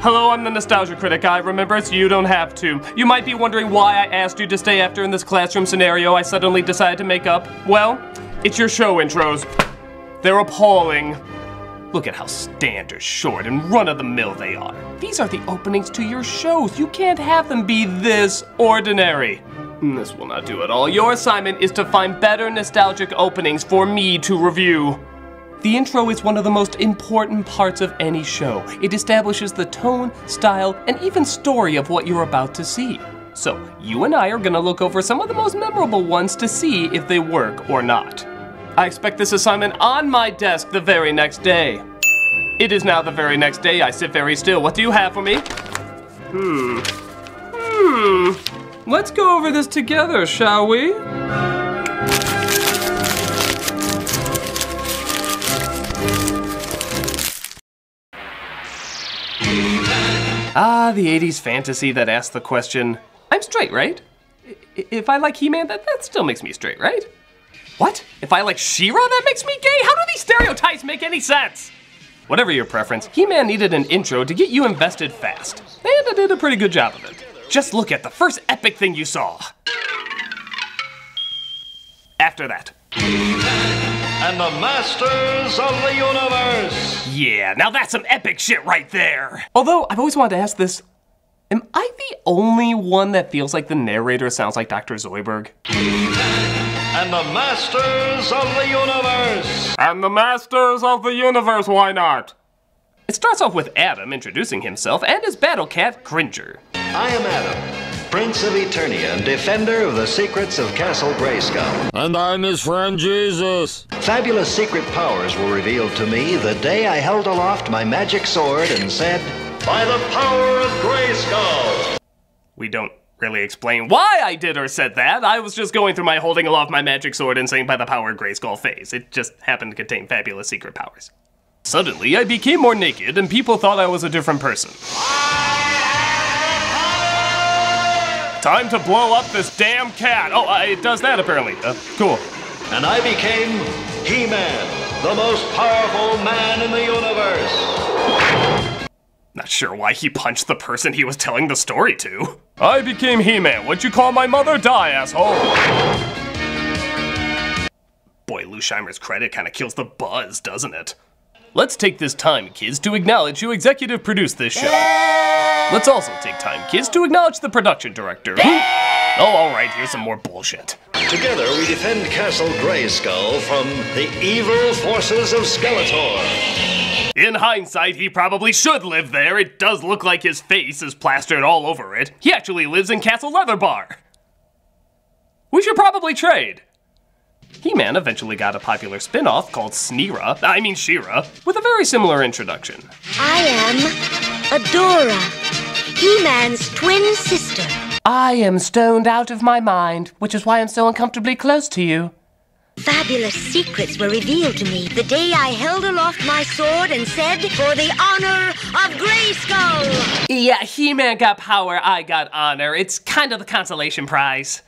Hello, I'm the Nostalgia Critic. I remember it's you don't have to. You might be wondering why I asked you to stay after in this classroom scenario I suddenly decided to make up. Well, it's your show intros. They're appalling. Look at how standard, short, and run-of-the-mill they are. These are the openings to your shows. You can't have them be this ordinary. This will not do at all. Your assignment is to find better nostalgic openings for me to review. The intro is one of the most important parts of any show. It establishes the tone, style, and even story of what you're about to see. So, you and I are gonna look over some of the most memorable ones to see if they work or not. I expect this assignment on my desk the very next day. It is now the very next day. I sit very still. What do you have for me? Let's go over this together, shall we? Ah, the 80s fantasy that asks the question, I'm straight, right? If I like He-Man, that still makes me straight, right? What? If I like She-Ra, that makes me gay? How do these stereotypes make any sense? Whatever your preference, He-Man needed an intro to get you invested fast. And I did a pretty good job of it. Just look at the first epic thing you saw. After that. And the Masters of the Universe! Yeah, now that's some epic shit right there! Although, I've always wanted to ask this, am I the only one that feels like the narrator sounds like Dr. Zoidberg? And the Masters of the Universe! And the Masters of the Universe, why not? It starts off with Adam introducing himself and his battle cat, Cringer. I am Adam, Prince of Eternia and defender of the secrets of Castle Grayskull. And I'm his friend Jesus. Fabulous secret powers were revealed to me the day I held aloft my magic sword and said, by the power of Grayskull! We don't really explain why I did or said that. I was just going through my holding aloft my magic sword and saying by the power of Grayskull phase. It just happened to contain fabulous secret powers. Suddenly, I became more naked and people thought I was a different person. Time to blow up this damn cat. Oh, it does that apparently. Cool. And I became He-Man, the most powerful man in the universe. Not sure why he punched the person he was telling the story to. I became He-Man. What'd you call my mother? Die, asshole. Boy, Lou Scheimer's credit kind of kills the buzz, doesn't it? Let's take this time, kids, to acknowledge who executive produced this show. Let's also take time, kids, to acknowledge the production director, who... Oh, alright, here's some more bullshit. Together we defend Castle Grayskull from the evil forces of Skeletor. In hindsight, he probably should live there. It does look like his face is plastered all over it. He actually lives in Castle Leather Bar. We should probably trade. He-Man eventually got a popular spin-off called She-Ra, with a very similar introduction. I am Adora, He-Man's twin sister. I am stoned out of my mind, which is why I'm so uncomfortably close to you. Fabulous secrets were revealed to me the day I held aloft my sword and said, for the honor of Grayskull. Yeah, He-Man got power, I got honor. It's kind of the consolation prize.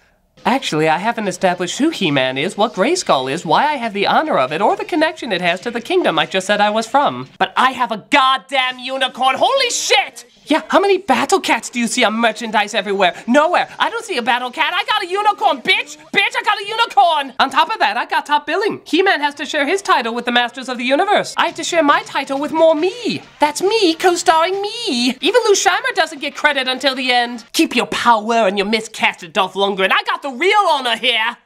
Actually, I haven't established who He-Man is, what Grayskull is, why I have the honor of it, or the connection it has to the kingdom I just said I was from. But I have a goddamn unicorn, holy shit! Yeah, how many battle cats do you see on merchandise everywhere? Nowhere. I don't see a battle cat, I got a unicorn, bitch! Bitch, I got a unicorn! On top of that, I got top billing. He-Man has to share his title with the Masters of the Universe. I have to share my title with more me. That's me co-starring me. Even Lou Scheimer doesn't get credit until the end. Keep your power and your miscasted Dolph Lundgren. I got the real owner here.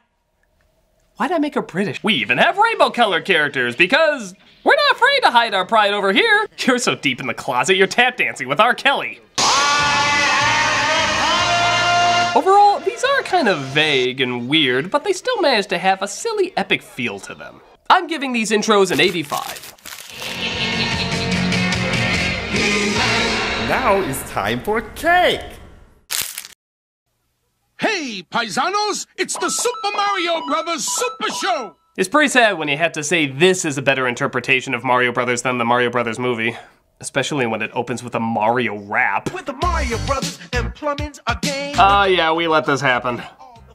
Why'd I make her British? We even have rainbow colored characters because we're not afraid to hide our pride over here. You're so deep in the closet, you're tap dancing with R. Kelly. Overall, these are kind of vague and weird, but they still manage to have a silly epic feel to them. I'm giving these intros an 85. Now it's time for cake! Hey, paisanos, it's the Super Mario Brothers Super Show! It's pretty sad when you have to say this is a better interpretation of Mario Brothers than the Mario Brothers movie. Especially when it opens with a Mario rap. With the Mario Brothers and plumbing's a game. Yeah, we let this happen.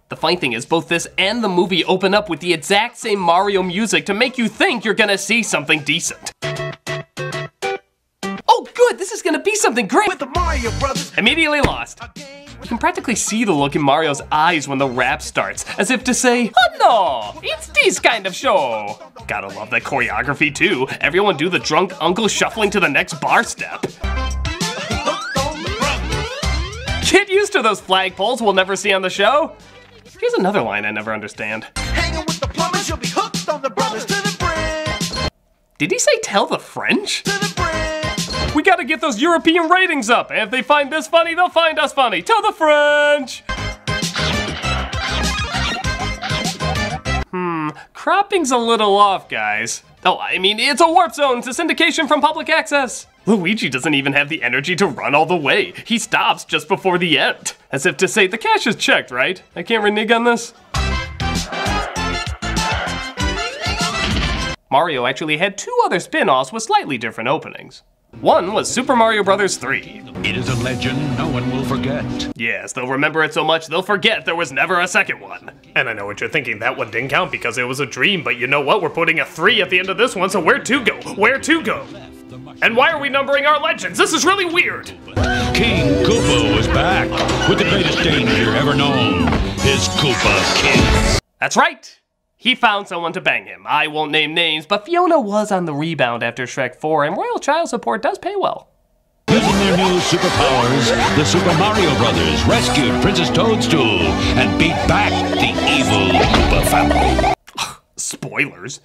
The funny thing is, both this and the movie open up with the exact same Mario music to make you think you're gonna see something decent. Oh good, this is gonna be something great! With the Mario Brothers. Immediately lost. You can practically see the look in Mario's eyes when the rap starts, as if to say, oh no, it's this kind of show. Gotta love that choreography too. Everyone do the drunk uncle shuffling to the next bar step. Get used to those flagpoles we'll never see on the show. Here's another line I never understand. Hanging with the plumbers, you'll be hooked on the brothers to the bridge. Did he say tell the French? To the bridge. We gotta get those European ratings up, and if they find this funny, they'll find us funny. Tell the French! Cropping's a little off, guys. Oh, I mean, it's a warp zone to syndication from public access. Luigi doesn't even have the energy to run all the way. He stops just before the end. As if to say, the cash is checked, right? I can't renege on this. Mario actually had 2 other spin-offs with slightly different openings. One was Super Mario Bros. 3. It is a legend no one will forget. Yes, they'll remember it so much they'll forget there was never a second one. And I know what you're thinking, that one didn't count because it was a dream, but you know what? We're putting a 3 at the end of this one, so where to go? Where to go? And why are we numbering our legends? This is really weird! King Koopa was back with the greatest danger ever known, his Koopa kids. That's right! He found someone to bang him. I won't name names, but Fiona was on the rebound after Shrek 4, and royal child support does pay well. Using their new superpowers, the Super Mario Brothers rescued Princess Toadstool and beat back the evil Koopa family. Spoilers.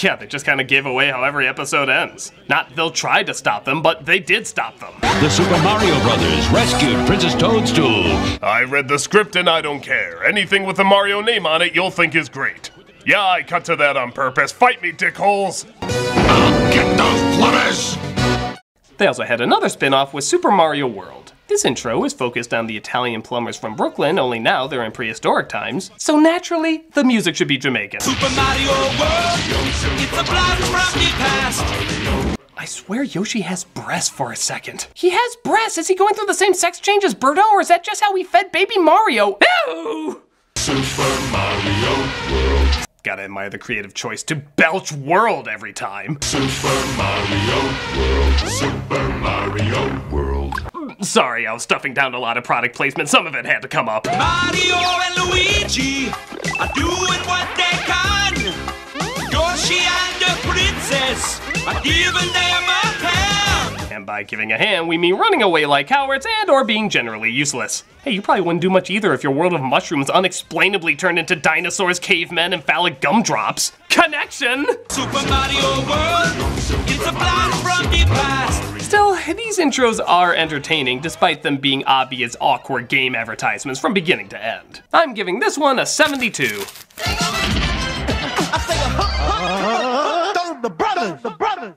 Yeah, they just kind of gave away how every episode ends. Not they'll try to stop them, but they did stop them. The Super Mario Brothers rescued Princess Toadstool. I read the script and I don't care. Anything with the Mario name on it you'll think is great. Yeah, I cut to that on purpose. Fight me, dickholes! I'll get those plumbers! They also had another spin-off with Super Mario World. This intro is focused on the Italian plumbers from Brooklyn, only now they're in prehistoric times, so naturally, the music should be Jamaican. Super Mario World, it's a blast from the past. I swear Yoshi has breasts for a second. He has breasts! Is he going through the same sex change as Birdo, or is that just how we fed baby Mario? Ew! Super Mario World. Gotta admire the creative choice to belch world every time. Super Mario World. Super Mario World. Sorry, I was stuffing down a lot of product placement. Some of it had to come up. Mario and Luigi are doing what they can. Yoshi and the princess are giving them a hand. And by giving a hand, we mean running away like cowards and or being generally useless. Hey, you probably wouldn't do much either if your world of mushrooms unexplainably turned into dinosaurs, cavemen, and phallic gumdrops. Connection! Super Mario World, it's a blast from the past. Still, these intros are entertaining despite them being obvious, awkward game advertisements from beginning to end. I'm giving this one a 72. The brothers.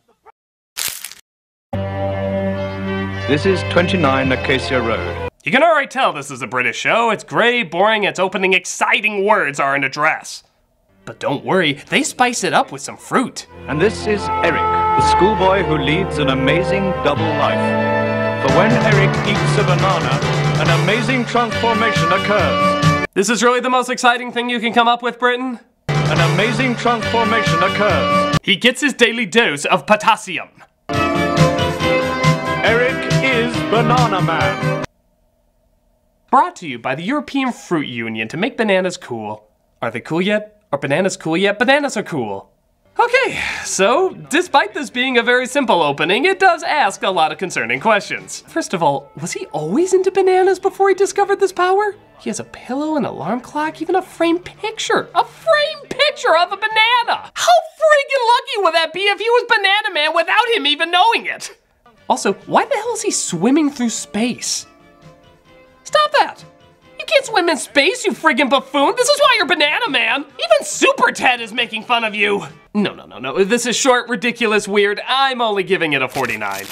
This is 29 Acacia Road. You can already tell this is a British show. It's grey, boring, its opening exciting words are an address. But don't worry, they spice it up with some fruit. And this is Eric, the schoolboy who leads an amazing double life. For when Eric eats a banana, an amazing transformation occurs. This is really the most exciting thing you can come up with, Britain? An amazing transformation occurs. He gets his daily dose of potassium. Eric is Banana Man. Brought to you by the European Fruit Union to make bananas cool. Are they cool yet? Are bananas cool yet? Bananas are cool. Okay, so despite this being a very simple opening, it does ask a lot of concerning questions. First of all, was he always into bananas before he discovered this power? He has a pillow, an alarm clock, even a framed picture. A framed picture of a banana! How freaking lucky would that be if he was Banana Man without him even knowing it? Also, why the hell is he swimming through space? Stop that! You can't swim in space, you friggin' buffoon! This is why you're Banana Man! Even Super Ted is making fun of you! No. This is short, ridiculous, weird. I'm only giving it a 49.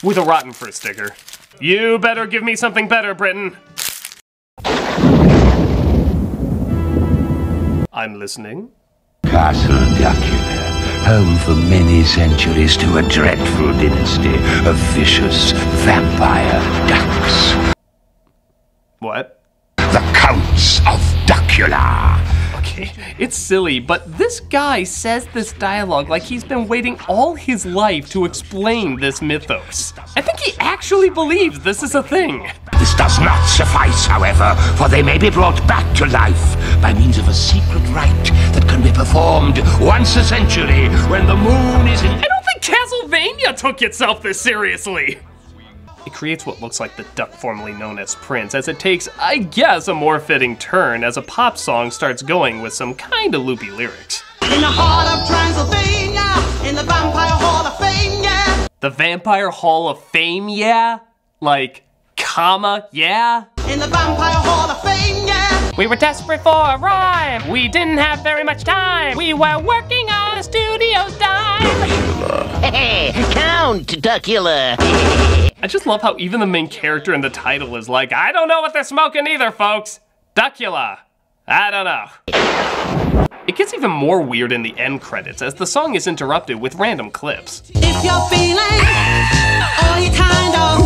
With a rotten fruit sticker. You better give me something better, Britain. I'm listening. Castle Dracula, home for many centuries to a dreadful dynasty of vicious vampire ducks. What? The Counts of Dracula. Okay. Okay, it's silly, but this guy says this dialogue like he's been waiting all his life to explain this mythos. I think he actually believes this is a thing. This does not suffice, however, for they may be brought back to life by means of a secret rite that can be performed once a century when the moon is in... I don't think Castlevania took itself this seriously. It creates what looks like the duck formerly known as Prince, as it takes, I guess, a more fitting turn as a pop song starts going with some kinda loopy lyrics. In the heart of Transylvania, in the Vampire Hall of Fame, yeah. The Vampire Hall of Fame, yeah? Like, comma, yeah? In the Vampire Hall of Fame, yeah. We were desperate for a rhyme. We didn't have very much time. We were working on a studio's dime. Hey, Count Duckula. I just love how even the main character in the title is like, I don't know what they're smoking either, folks. Duckula. I don't know. It gets even more weird in the end credits as the song is interrupted with random clips. If you're feeling all you kind of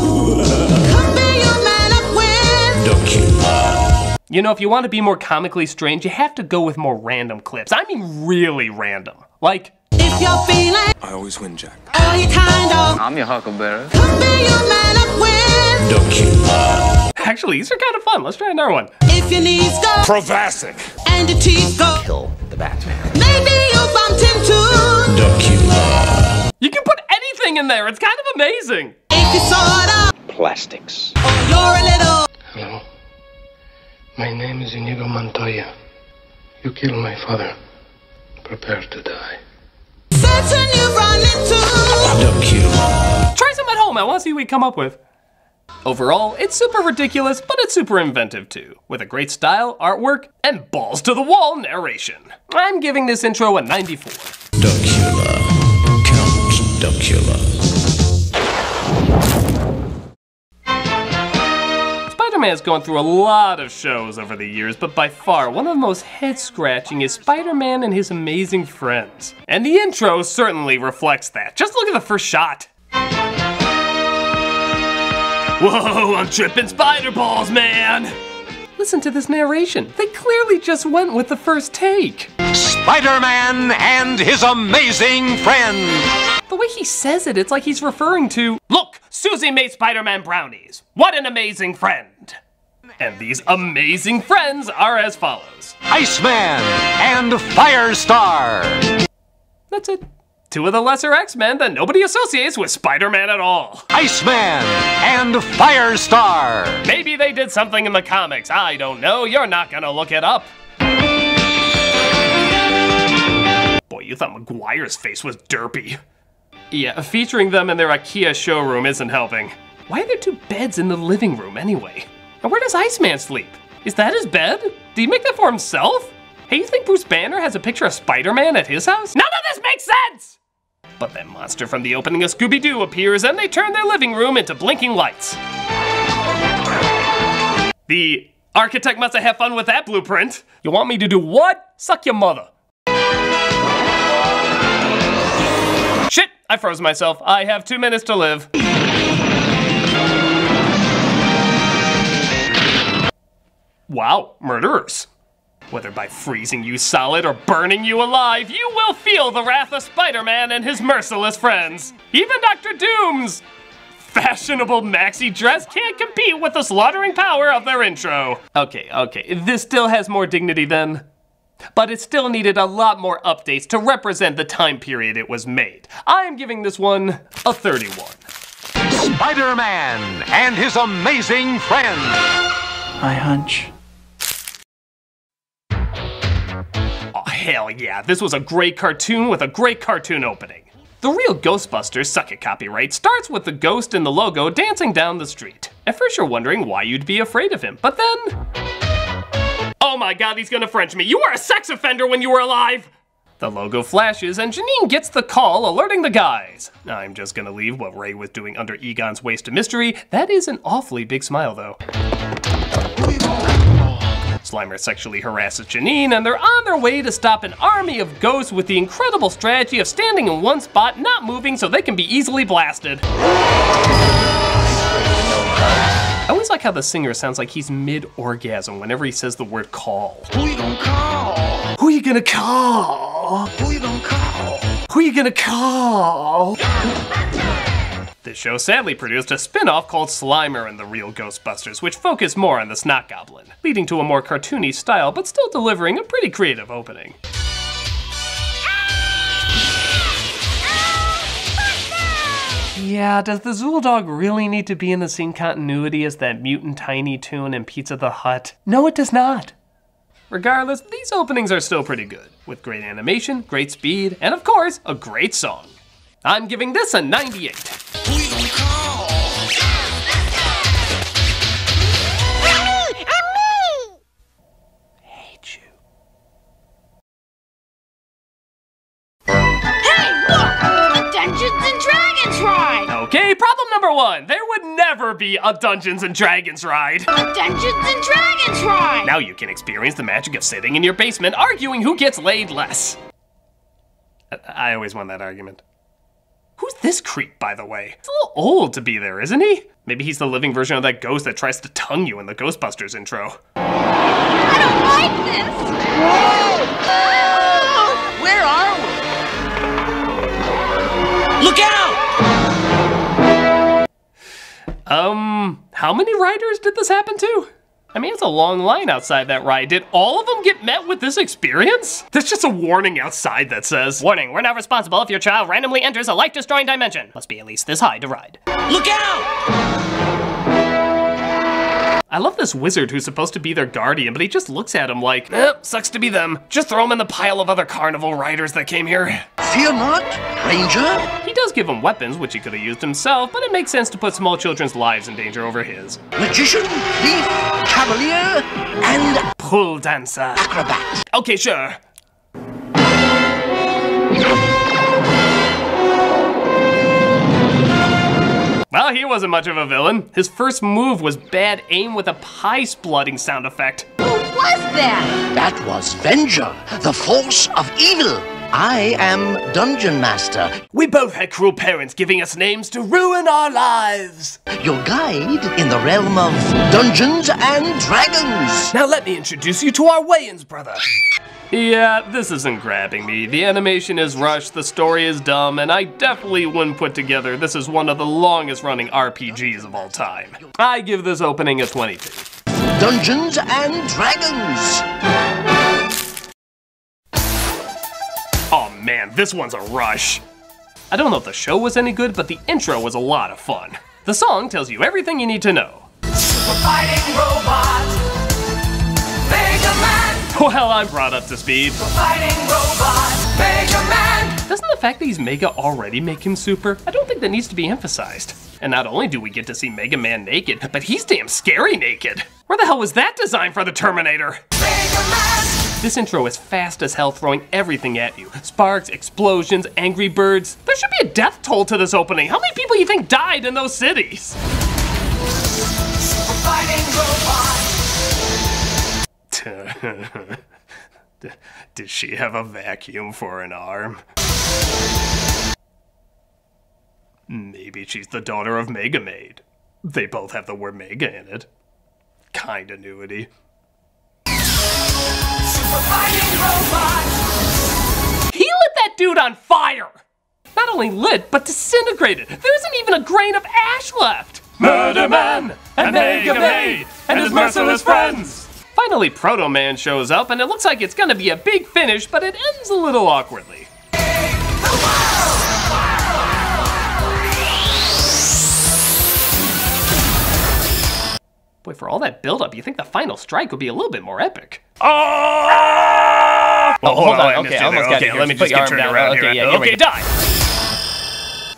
could be your man up with Duckula. You know, if you want to be more comically strange, you have to go with more random clips. I mean really random. Like, if you're feeling I always win, Jack. all you kind of I'm your huckleberry. could be your man up with Duckula. actually, these are kind of fun. Let's try another one. if your knees go Provasic. and your teeth go. Kill the Batman. Maybe you bumped into Duckula. You can put anything in there. It's kind of amazing. if you sort of Plastics. or you're a little. Hello. My name is Inigo Montoya. You killed my father. Prepare to die. Certain you've run into. Duckula. Try some at home. I want to see what we come up with. Overall, it's super ridiculous, but it's super inventive too, with a great style, artwork, and balls to the wall narration. I'm giving this intro a 94. Duckula. Count Duckula. Spider-Man's gone through a lot of shows over the years, but by far, one of the most head-scratching is Spider-Man and His Amazing Friends. And the intro certainly reflects that. Just look at the first shot. Whoa, I'm tripping spider balls, man! Listen to this narration. They clearly just went with the first take. Spider-Man and His Amazing Friends. The way he says it, it's like he's referring to, look, Susie made Spider-Man brownies. What an amazing friend. And these amazing friends are as follows. Iceman and Firestar. That's it. Two of the lesser X-Men that nobody associates with Spider-Man at all. Iceman and Firestar. Maybe they did something in the comics. I don't know. You're not gonna look it up. Boy, you thought Maguire's face was derpy. Yeah, featuring them in their IKEA showroom isn't helping. Why are there two beds in the living room anyway? And where does Iceman sleep? Is that his bed? Did he make that for himself? Hey, you think Bruce Banner has a picture of Spider-Man at his house? None of this makes sense! But that monster from the opening of Scooby-Doo appears and they turn their living room into blinking lights. The architect must have had fun with that blueprint. You want me to do what? Suck your mother. Shit, I froze myself. I have 2 minutes to live. Wow, murderers. Whether by freezing you solid or burning you alive, you will feel the wrath of Spider-Man and his merciless friends. Even Dr. Doom's fashionable maxi dress can't compete with the slaughtering power of their intro. Okay, this still has more dignity than... But it still needed a lot more updates to represent the time period it was made. I'm giving this one a 31. Spider-Man and His Amazing Friends. My hunch. Oh, hell yeah, this was a great cartoon with a great cartoon opening. The real Ghostbusters, suck it copyright, starts with the ghost in the logo dancing down the street. At first you're wondering why you'd be afraid of him, but then... Oh my god, he's gonna French me. You were a sex offender when you were alive! The logo flashes and Janine gets the call alerting the guys. I'm just gonna leave what Ray was doing under Egon's waist of mystery. That is an awfully big smile though. Slimer sexually harasses Janine and they're on their way to stop an army of ghosts with the incredible strategy of standing in one spot, not moving so they can be easily blasted. I always like how the singer sounds like he's mid-orgasm whenever he says the word call. Who you gonna call? Who gonna call? Who you gonna call? Who you gonna call? This show sadly produced a spin-off called Slimer and the Real Ghostbusters, which focused more on the Snot Goblin, leading to a more cartoony style, but still delivering a pretty creative opening. Yeah, does the Zool Dog really need to be in the same continuity as that mutant Tiny Toon and Pizza the Hut? No, it does not. Regardless, these openings are still pretty good, with great animation, great speed, and of course, a great song. I'm giving this a 98. Who you gonna call? Hate you. Hey, look! A Dungeons and Dragons ride! Okay, problem number one. There would never be a Dungeons and Dragons ride. A Dungeons and Dragons ride! Now you can experience the magic of sitting in your basement arguing who gets laid less. I always won that argument. Who's this creep, by the way? He's a little old to be there, isn't he? Maybe he's the living version of that ghost that tries to tongue you in the Ghostbusters intro. I don't like this! Whoa! Where are we? Look out! How many riders did this happen to? I mean, it's a long line outside that ride. Did all of them get met with this experience? There's just a warning outside that says, "Warning, we're not responsible if your child randomly enters a life-destroying dimension. Must be at least this high to ride." Look out! I love this wizard who's supposed to be their guardian, but he just looks at him like, sucks to be them. Just throw him in the pile of other carnival riders that came here. Fear not, Ranger. He does give him weapons, which he could have used himself, but it makes sense to put small children's lives in danger over his. Magician, thief, cavalier, and pull dancer. Acrobat. Okay, sure. Well, he wasn't much of a villain. His first move was bad aim with a pie splutting sound effect. Who was that? That was Venger, the force of evil. I am Dungeon Master. We both had cruel parents giving us names to ruin our lives. Your guide in the realm of Dungeons and Dragons. Now let me introduce you to our Wayans brother. Yeah, this isn't grabbing me. The animation is rushed, the story is dumb, and I definitely wouldn't put together this is one of the longest running RPGs of all time. I give this opening a 22. Dungeons and Dragons. Oh man, this one's a rush. I don't know if the show was any good, but the intro was a lot of fun. The song tells you everything you need to know. Super fighting robot, Mega Man. Well, I'm brought up to speed. Super fighting robot, Mega Man. Doesn't the fact that he's Mega already make him super? I don't think that needs to be emphasized. And not only do we get to see Mega Man naked, but he's damn scary naked. Where the hell was that designed for the Terminator? Mega Man. This intro is fast as hell, throwing everything at you. Sparks, explosions, angry birds. There should be a death toll to this opening. How many people do you think died in those cities? Super fighting robot. Did she have a vacuum for an arm? Maybe she's the daughter of Mega Maid. They both have the word Mega in it. Continuity. Super fighting robot. He lit that dude on fire! Not only lit, but disintegrated. There isn't even a grain of ash left. Murder Man and Mega Maid and his merciless friends. Finally, Proto Man shows up, and it looks like it's gonna be a big finish, but it ends a little awkwardly. Boy, for all that buildup, you think the final strike would be a little bit more epic. Oh, hold on. Okay, I almost got it. Let me just get turned around here. Okay, die.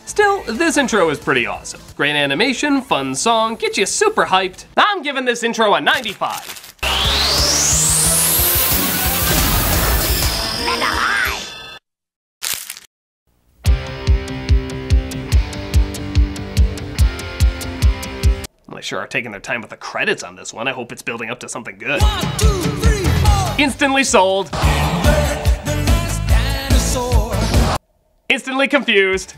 Still, this intro is pretty awesome. Great animation, fun song, gets you super hyped. I'm giving this intro a 95. Well, they sure are taking their time with the credits on this one. I hope it's building up to something good. 1, 2, 3, 4. Instantly sold. Instantly confused.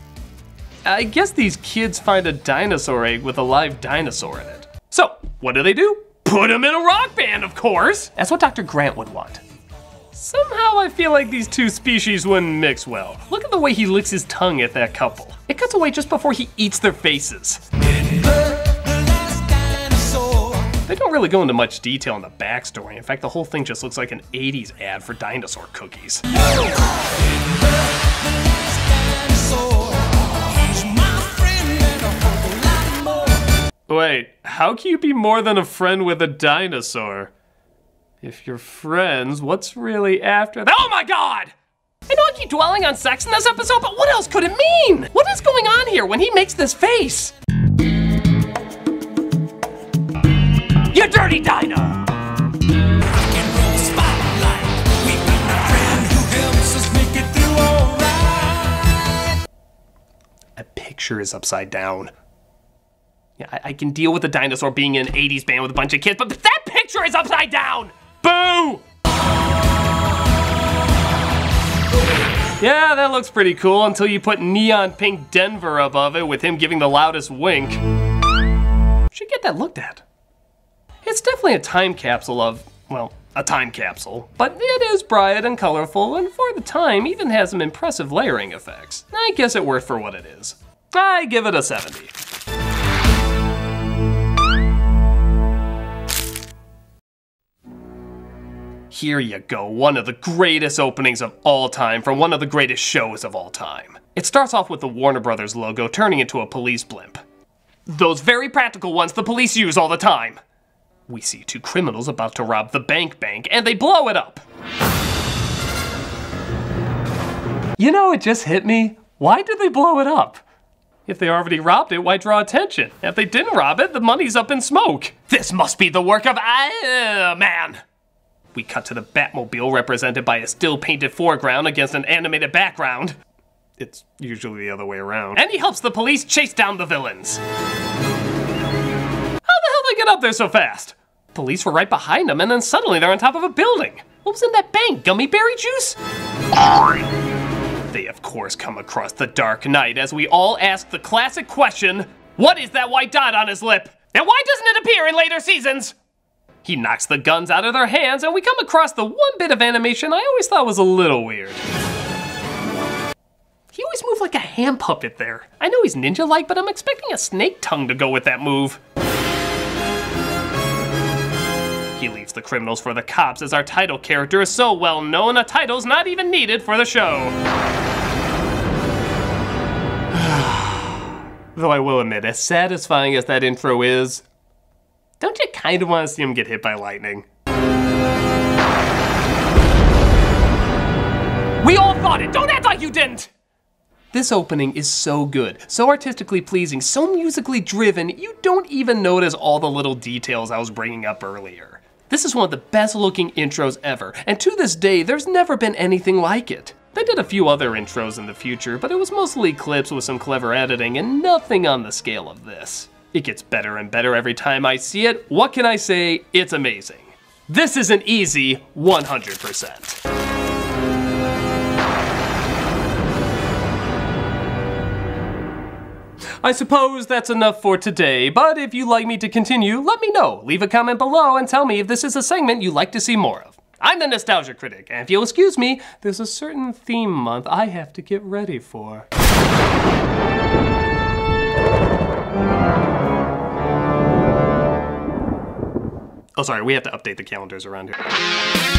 I guess these kids find a dinosaur egg with a live dinosaur in it. So, what do? Put him in a rock band, of course! That's what Dr. Grant would want. Somehow I feel like these two species wouldn't mix well. Look at the way he licks his tongue at that couple. It cuts away just before he eats their faces. They don't really go into much detail in the backstory. In fact, the whole thing just looks like an 80s ad for dinosaur cookies. Wait, how can you be more than a friend with a dinosaur? If you're friends, what's really after that? Oh my god! I know I keep dwelling on sex in this episode, but what else could it mean? What is going on here when he makes this face? You dirty dino! A picture is upside down. Yeah, I can deal with the dinosaur being in an 80s band with a bunch of kids, but that picture is upside down! Boo! Yeah, that looks pretty cool until you put neon pink Denver above it with him giving the loudest wink. Should get that looked at. It's definitely a time capsule of, well, a time capsule, but it is bright and colorful, and for the time even has some impressive layering effects. I guess it's worth for what it is. I give it a 70. Here you go, one of the greatest openings of all time from one of the greatest shows of all time. It starts off with the Warner Brothers logo turning into a police blimp. Those very practical ones the police use all the time. We see two criminals about to rob the bank, and they blow it up. You know, it just hit me. Why did they blow it up? If they already robbed it, why draw attention? If they didn't rob it, the money's up in smoke. This must be the work of man. We cut to the Batmobile represented by a still painted foreground against an animated background. It's usually the other way around. And he helps the police chase down the villains. How the hell did they get up there so fast? Police were right behind them and then suddenly they're on top of a building. What was in that bank? Gummy berry juice? They of course come across the Dark Knight as we all ask the classic question, what is that white dot on his lip? And why doesn't it appear in later seasons? He knocks the guns out of their hands, and we come across the one bit of animation I always thought was a little weird. He always moved like a hand puppet there. I know he's ninja-like, but I'm expecting a snake tongue to go with that move. He leaves the criminals for the cops as our title character is so well known, a title's not even needed for the show. Though I will admit, as satisfying as that intro is, don't you kind of want to see him get hit by lightning? We all thought it! Don't act like you didn't! This opening is so good, so artistically pleasing, so musically driven, you don't even notice all the little details I was bringing up earlier. This is one of the best looking intros ever, and to this day, there's never been anything like it. They did a few other intros in the future, but it was mostly clips with some clever editing and nothing on the scale of this. It gets better and better every time I see it. What can I say? It's amazing. This is an easy 100%. I suppose that's enough for today, but if you'd like me to continue, let me know. Leave a comment below and tell me if this is a segment you'd like to see more of. I'm the Nostalgia Critic, and if you'll excuse me, there's a certain theme month I have to get ready for. Oh, sorry, we have to update the calendars around here.